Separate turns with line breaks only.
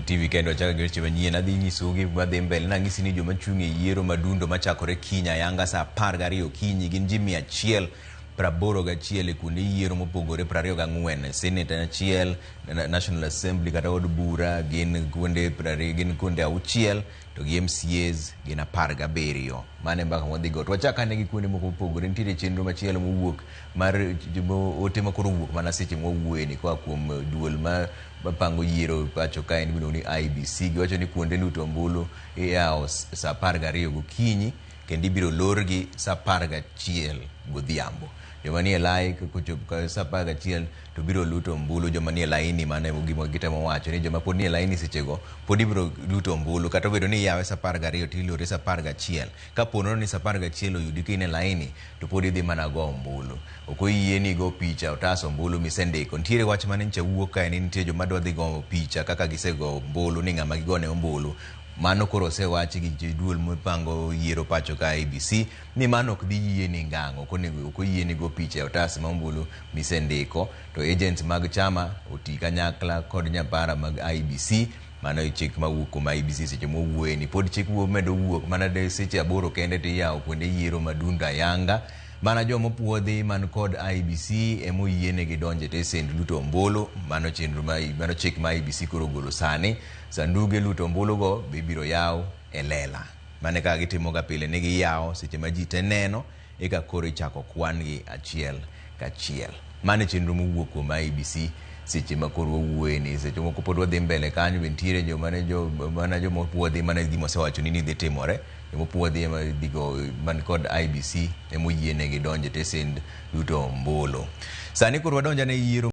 TV kendo chaka gweche manyien adhi nyisogi madhi mbele nang'isi ni joma chung'e yiero madundo machakore Kenya yanga saa 12 okinyi gin ji 181 e kuonde yiero mopogore 24 Senate achiel National Assembly kata od bura gin kuonde 20 gin kuonde 6 to gi MCAs gin 17 mane mbaka modhigo to wachaka ne gi kuonde mopogore nitiere chenro machielo mowuok mar ote makoro wuok mana seche mwawuoyeni kwa kuom duol mapango yiero pacho ka en gino ni IBC giwacho ni kuonde luto ombulu iyawo saa 12 gokinyi kendo ibiro lorgi saa 11 godhiambo. Joma nie lai kochopo ka saa 11 to biro luto ombulu joma nie laini mane gimo gitemo wacho ni joma pod nie laini sechego pod ibiro luto ombulu kata obedo ni yawe saa 12 to ilore saa 11 ka pono ni saa 11 oyudi kine laini to pod idhi mana go ombulu ok oyieni go picha otas ombulu misendiko. Nitiere wach mane ncha wuok ka ni nitie joma dwa dhi go picha kaka gisego ombulu ni ng'ama gigone ombulu. Mano koro osewachi gi duol mopango yiero pacho ka IBC ni mano ok dhi yieni ng'ango ok oyieni go picha e otas mombulu misendiko to agents mag chama oti kanyakla kod nyapara mag IBC mano chik mawuok kuom IBC seche mowuoyeni pod chik medo wuok mana de seche 8 kende to iyawo kuonde yiero madundo ayanga mana joma puodhi man kod IBC emoyiene gi donje te send luto ombulu mano chenro mano chik ma IBC koro golo sani sanduge luto ombulu go bibiro yaw e lela mane ka gitimo ga pile ne gi yaw seche ma ji te neno eka koro ichako kwan gi achiel kachiel mane chenro mowuok kuom IBC seche ma koro wuoyeni seche moko pod wadhi mbele kanyo bentiere joma puodhi mana gima osewacho ni dhi timore joma puodhi ema digo man kod IBC emoyiene gi donje te send luto ombulu. Sani koro wadonja ne yiero